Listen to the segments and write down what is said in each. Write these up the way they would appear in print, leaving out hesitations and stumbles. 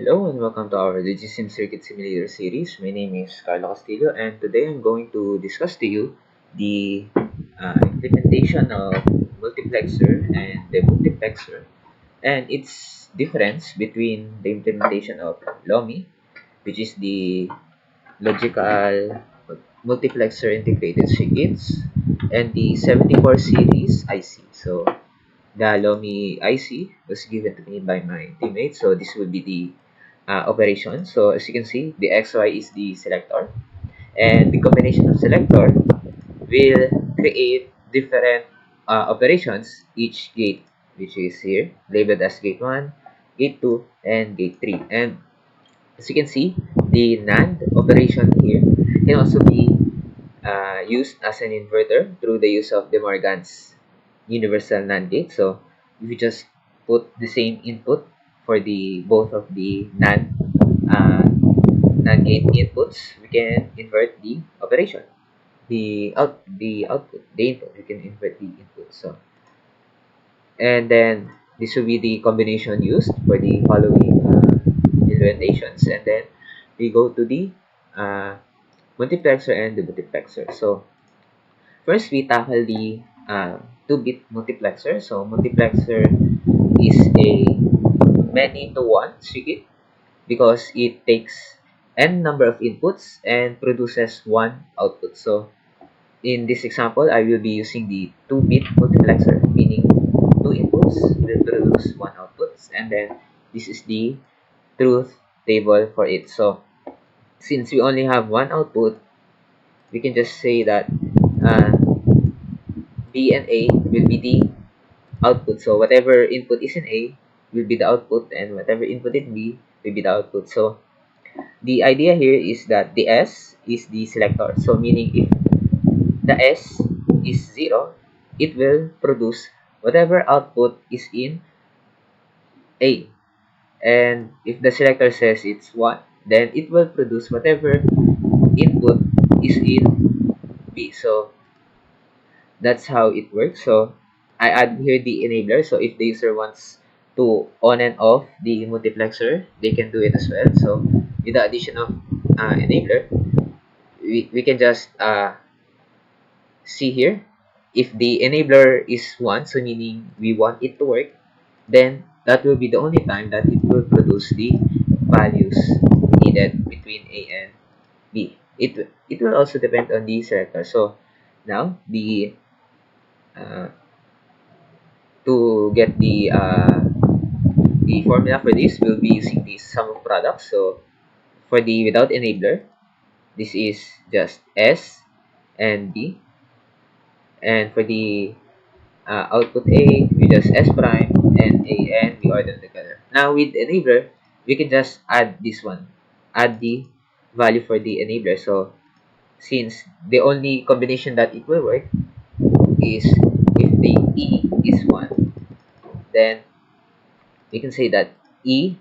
Hello and welcome to our Legisim Circuit Simulator series. My name is Carlo Castillo and today I'm going to discuss to you the implementation of multiplexer and the multiplexer and its difference between the implementation of LOMI, which is the logical multiplexer integrated circuits, and the 74 series IC. So the LOMI IC was given to me by my teammate, so this will be the operation. So as you can see, the XY is the selector, and the combination of selector will create different operations each gate, which is here labeled as gate 1, gate 2, and gate 3. And as you can see, the NAND operation here can also be used as an inverter through the use of De Morgan's universal NAND gate. So if you just put the same input for the both of the NAND gate inputs, we can invert the operation, the output, the input. We can invert the input. So and then this will be the combination used for the following implementations, and then we go to the uh, multiplexer and the multiplexer. So first, we tackle the 2-bit multiplexer. So multiplexer is a many-to-one circuit because it takes n number of inputs and produces one output. So in this example, I will be using the 2-bit multiplexer, meaning two inputs will produce one output, and then this is the truth table for it. So since we only have one output, we can just say that uh, B and A will be the output. So whatever input is in A will be the output, and whatever input in B will be the output. So the idea here is that the S is the selector. So meaning if the S is 0, it will produce whatever output is in A. And if the selector says it's 1, then it will produce whatever input is in B. So that's how it works. So I add here the enabler. So if the user wants to on and off the multiplexer, they can do it as well. So with the addition of enabler, we can just see here, if the enabler is 1, so meaning we want it to work, then that will be the only time that it will produce the values needed between A and B. It will also depend on the selector. So now uh, to get the formula for this, we'll be using the sum of products. So for the without enabler, this is just S and B, and for the output A, we just S prime and A, and we order them together. Now with enabler, we can just add this one, add the value for the enabler. So since the only combination that it will work is if the E is 1, then we can say that E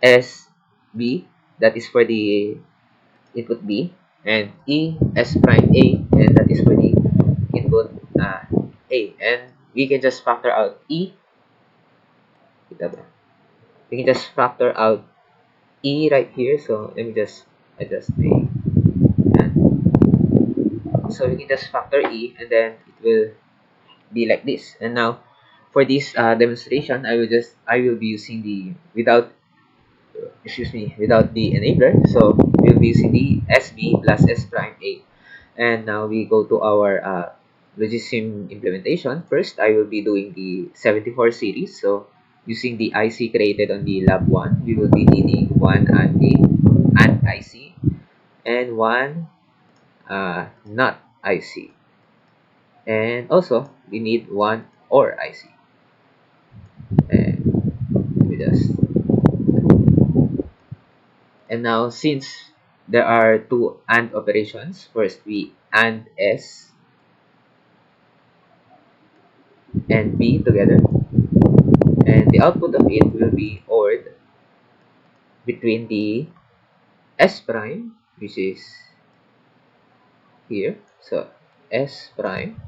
S B, that is for the input B, and E S prime A, and that is for the input A. And we can just factor out E. We can just factor out E right here. So let me just adjust the so we can just factor E, and then it will be like this. And now for this demonstration, I will be using the without the enabler. So we'll be using the SB plus S prime A. And now we go to our Logisim implementation. First, I will be doing the 74 series. So using the IC created on the lab 1, we will be needing one AND IC and one NOT IC. And also, we need one OR IC. And we just And now, since there are two AND operations, first we AND S and B together, and the output of it will be ORed between the S prime, which is here, so S prime,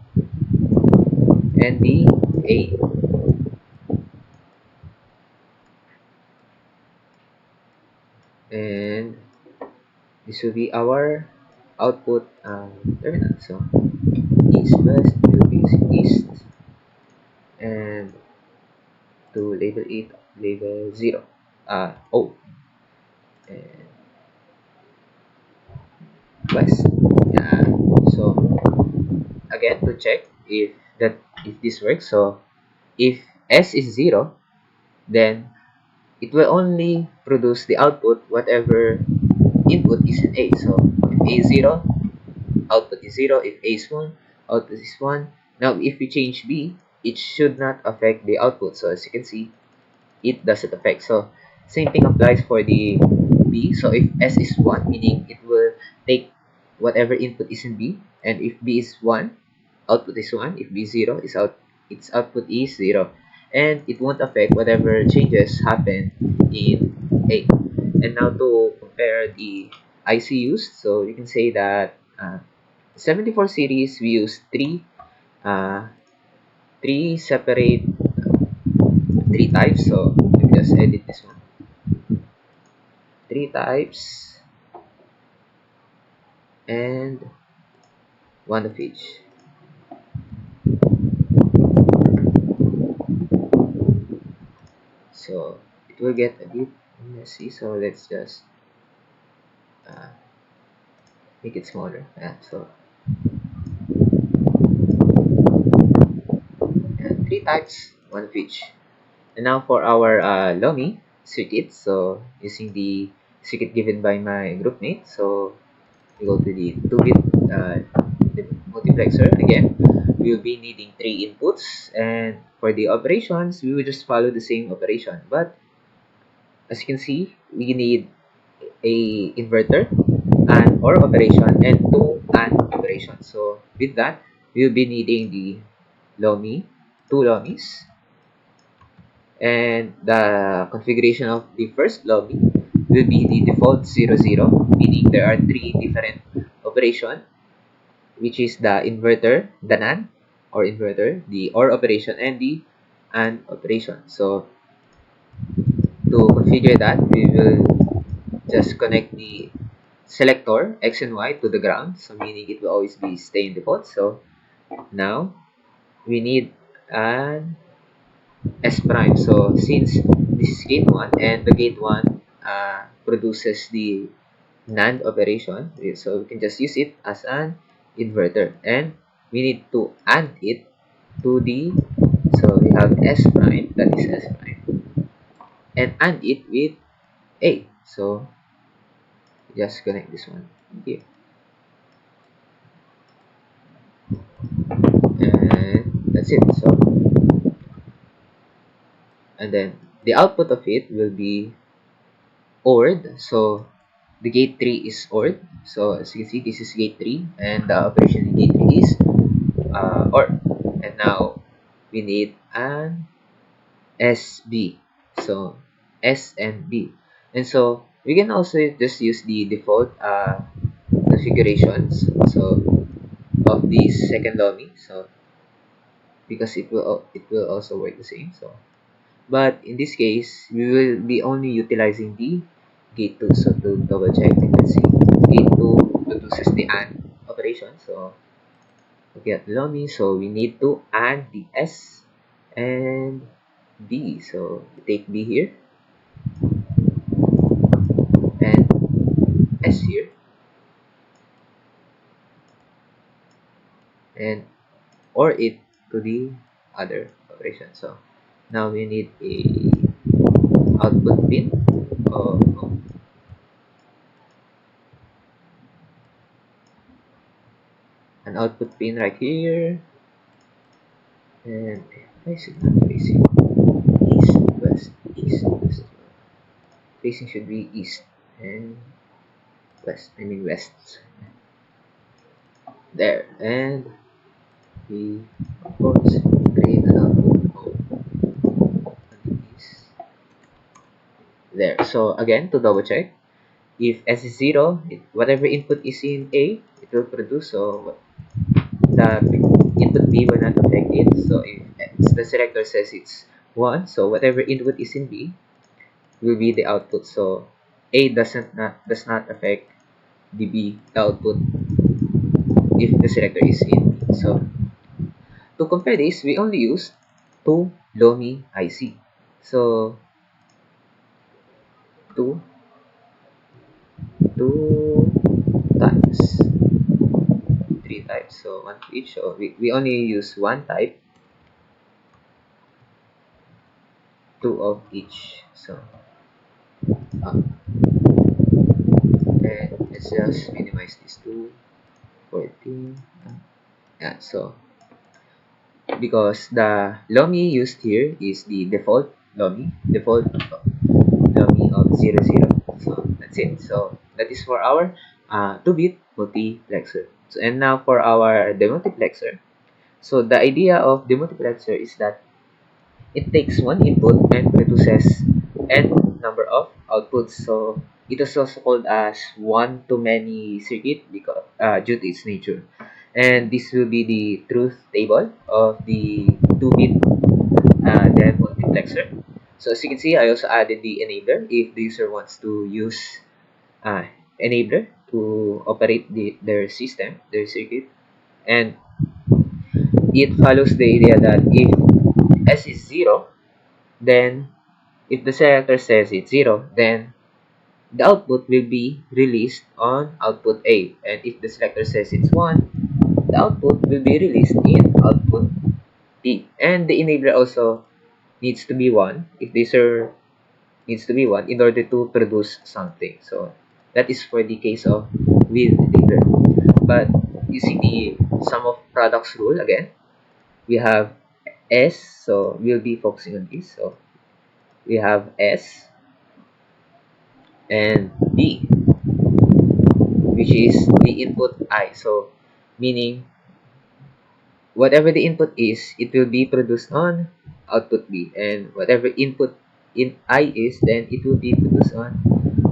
and the A. and this will be our output terminal. So east west will be east, and to label it, label 0, O, and west. Yeah. So again, to check if this works. So if S is 0, then it will only produce the output whatever input is in A. So if A is 0, output is 0. If A is 1, output is 1. Now if we change B, it should not affect the output. So as you can see, it doesn't affect. So same thing applies for the B. So if S is 1, meaning it will take whatever input is in B, and if B is 1, output is 1. If B is 0, its output is 0, and it won't affect whatever changes happen in A. And now to compare the IC used, so you can say that 74 series we use uh, three separate three types. So let me just edit this one. Three types and one of each. So it will get a bit messy. So let's just uh, make it smaller. Yeah, so three types, one of each. And now for our Lomi circuit. So using the circuit given by my group mate. So we go to the 2-bit multiplexer again. We will be needing 3 inputs, and for the operations we will just follow the same operation, but as you can see we need a inverter, an OR operation, and 2 AND operations. So with that we will be needing the Lomi, 2 Lomis, and the configuration of the first Lomi will be the default 00, meaning there are 3 different operations, which is the inverter, the NAND or inverter, the OR operation, and the AND operation. So to configure that, we will just connect the selector X and Y to the ground, so meaning it will always be stay in default. So now we need an S prime. So since this is gate 1 and the gate 1 produces the NAND operation, so we can just use it as an inverter, and we need to AND it to the, so we have S prime, that is S prime, and AND it with A. So just connect this one here, and that's it. So and then the output of it will be ORed. So the gate 3 is ORed. So as you can see, this is gate 3, and the operation in gate 3 is OR. And now we need an SB. So S and B. And so we can also just use the default configurations so of the second dummy. So because it will also work the same. So but in this case we will be only utilizing the gate 2. So to double check, you can see gate 2 produces the AND operation. So to get Lomi, so we need to AND the S and B. So we take B here and S here, and or it to the other operation. So now we need a output pin of an output pin right here, and why is it not facing east west, east west? Facing should be east and west, I mean west. There, and we of course create an output of east there. So again, to double check, if S is 0, whatever input is in A, it will produce. So the input B will not affect it. So if the selector says it's 1, so whatever input is in B will be the output. So A does not affect the B, the output, if the selector is in B. So to compare this, we only use two LOMI IC. So two two times three types. So one for each. So we only use one type, two of each. So and let's just minimize these two. 14. Yeah, so because the LOMI used here is the default LOMI of 00. So that's it. So that is for our 2-bit multiplexer. So, and now for our demultiplexer. So the idea of demultiplexer is that it takes one input and produces n number of outputs. So it is also called as one-to-many circuit because due to its nature. And this will be the truth table of the 2-bit DEM multiplexer. So as you can see, I also added the enabler if the user wants to use uh, enabler to operate their system, their circuit. And it follows the idea that if S is 0, then if the selector says it's 0, then the output will be released on output A. And if the selector says it's 1, the output will be released in output B. And the enabler also needs to be 1 if the user needs to be 1 in order to produce something. So that is for the case of with enabler. But using the sum of products rule again, we have S, so we'll be focusing on this. So we have S and B, which is the input I. So meaning whatever the input is, it will be produced on output B, and whatever input in I is, then it will be produced on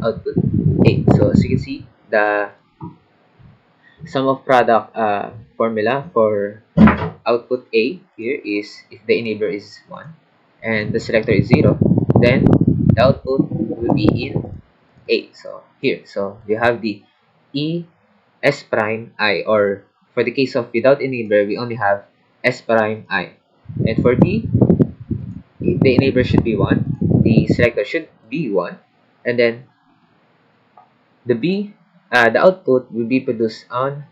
output A. So as you can see, the sum of product formula for output A here is if the enabler is 1 and the selector is 0, then the output will be in A. So here, so we have the E S prime I, or for the case of without enabler, we only have S prime I. And for B, the enabler should be 1, the selector should be 1, and then the B, the output will be produced on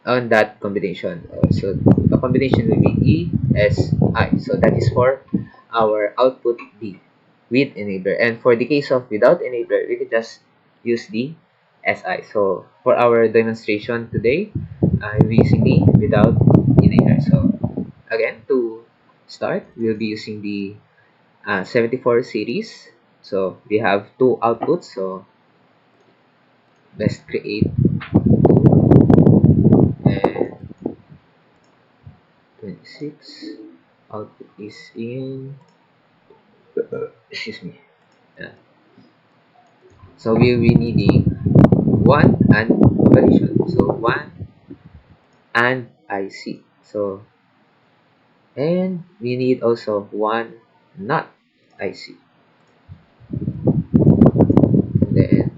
that combination. So the combination will be E S I. So that is for our output B with enabler. And for the case of without enabler, we can just use the SI. So for our demonstration today, I'll be using the without enabler. So again, to start, we'll be using the 74 series. So we have two outputs. So let's create and 26. Output is in, excuse me. Yeah. So we'll be needing one and operation. So one and IC. So and we need also one not IC. And then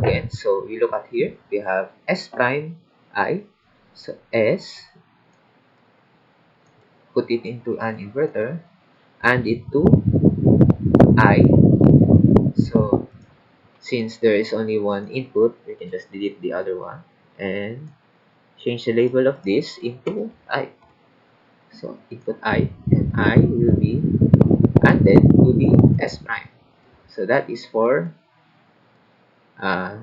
again, so we look at here, we have S prime I. So S, put it into an inverter, and it to I. So since there is only one input, we can just delete the other one and change the label of this into I. So input I, and I will be added to the S prime. So that is for uh,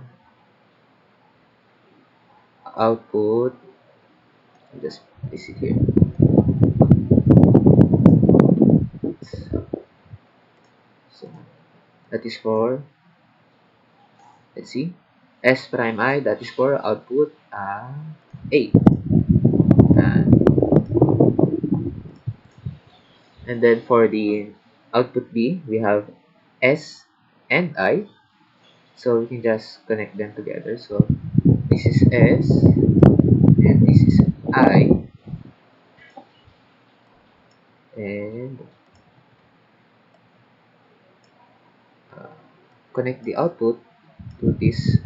output. Just place it here. So that is for, let's see, S prime I. That is for output A. And then for the output B, we have S and I. So we can just connect them together. So this is S and this is I, and connect the output to this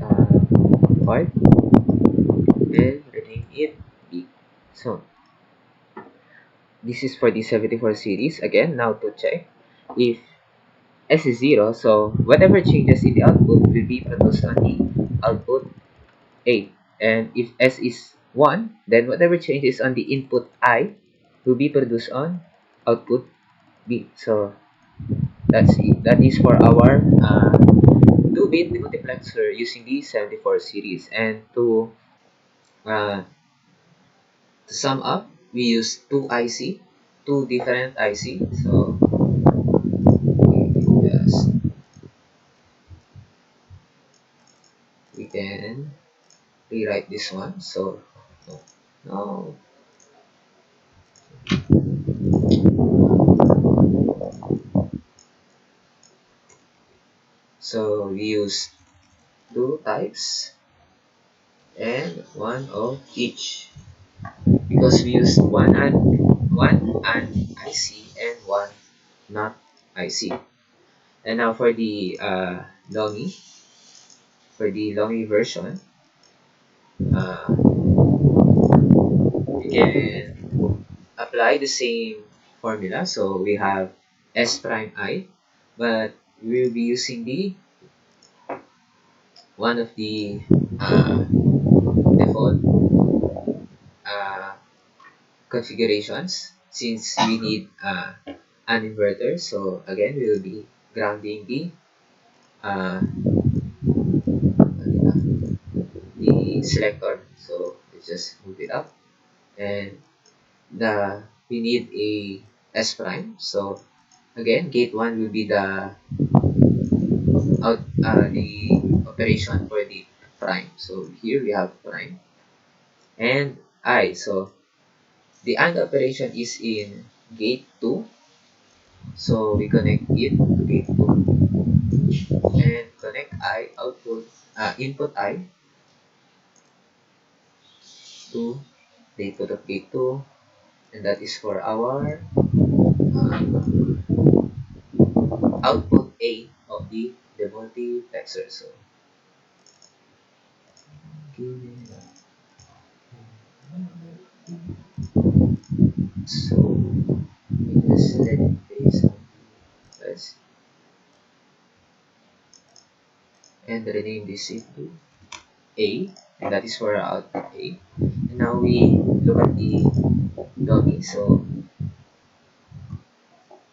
part and rename it B. So this is for the 74 series. Again, now to check if S is 0, so whatever changes in the output will be produced on the output A. And if S is 1, then whatever changes on the input I will be produced on output B. So that's it. That is for our 2-bit multiplexer using the 74 series. And to sum up, we use two different IC. So yes, we can rewrite this one. So no, no. So we use two types and one of each because we use one and IC and one not IC. And now for the longy version, uh, we can apply the same formula. So we have S prime I, but we will be using the one of the default uh, configurations since we need an inverter. So again, we will be grounding the selector. So let's just move it up, and we need a S prime. So again, gate 1 will be the operation for the prime. So here we have prime and I. So the AND operation is in gate 2. So we connect it to gate 2 and connect I input I to the input of gate 2, and that is for our output A of the multiplexer. So so we just select base on plus and rename this into A, and that is for our output A. And now we look at the dummy. So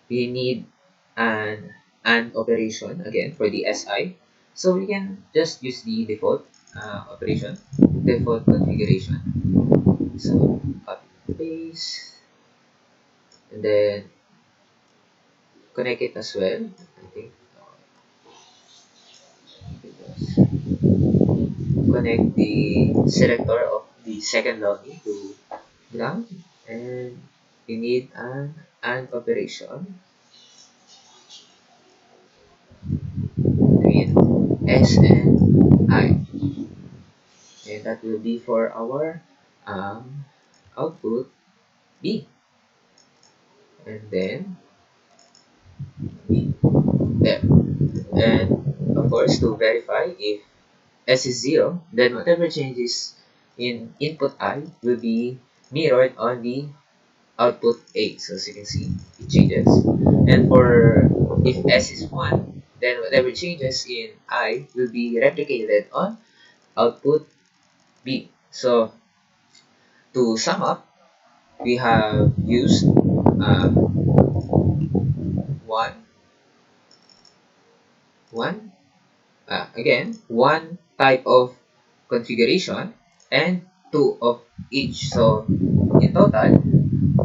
we need an operation again for the SI. So we can just use the default operation, default configuration. So copy paste and then connect it as well. I think connect the selector of the second login to ground, and we need an operation between S and I, and that will be for our output B, and then B there. And of course, to verify if S is 0, then whatever changes in input I will be mirrored on the output A. So as you can see, it changes. And for if S is 1, then whatever changes in I will be replicated on output B. So to sum up, we have used one, one, again, one type of configuration and two of each. So in total,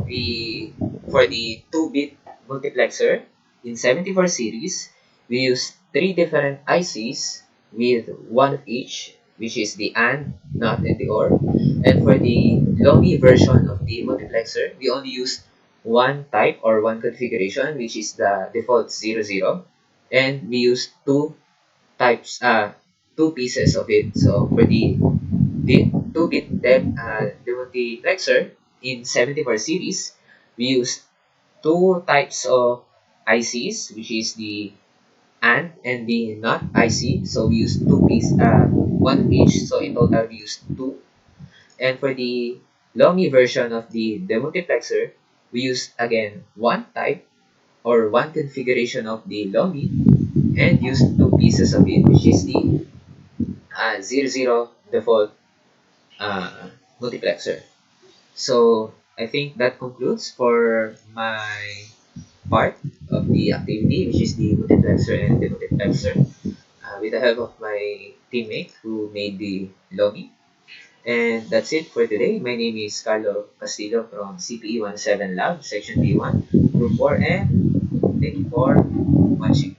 we for the 2-bit multiplexer in 74 series, we use three different ICs with one of each, which is the AND, NOT, and the OR. And for the longy version of the multiplexer, we only use one type or one configuration, which is the default 00, and we use two pieces of it. So for the 2-bit the multiplexer in 74 series, we use two types of ICs, which is the and the not IC. So we use one each. So in total we use two. And for the Lomi version of the demultiplexer, we use again one type or one configuration of the Lomi and use two pieces of it, which is the 00 default uh, multiplexer. So I think that concludes for my part of the activity, which is the multiplexer and the multiplexer, with the help of my teammate who made the Lomi. And that's it for today. My name is Carlo Castillo from CPE17 Lab, Section B1, Group 4, and thank you for watching.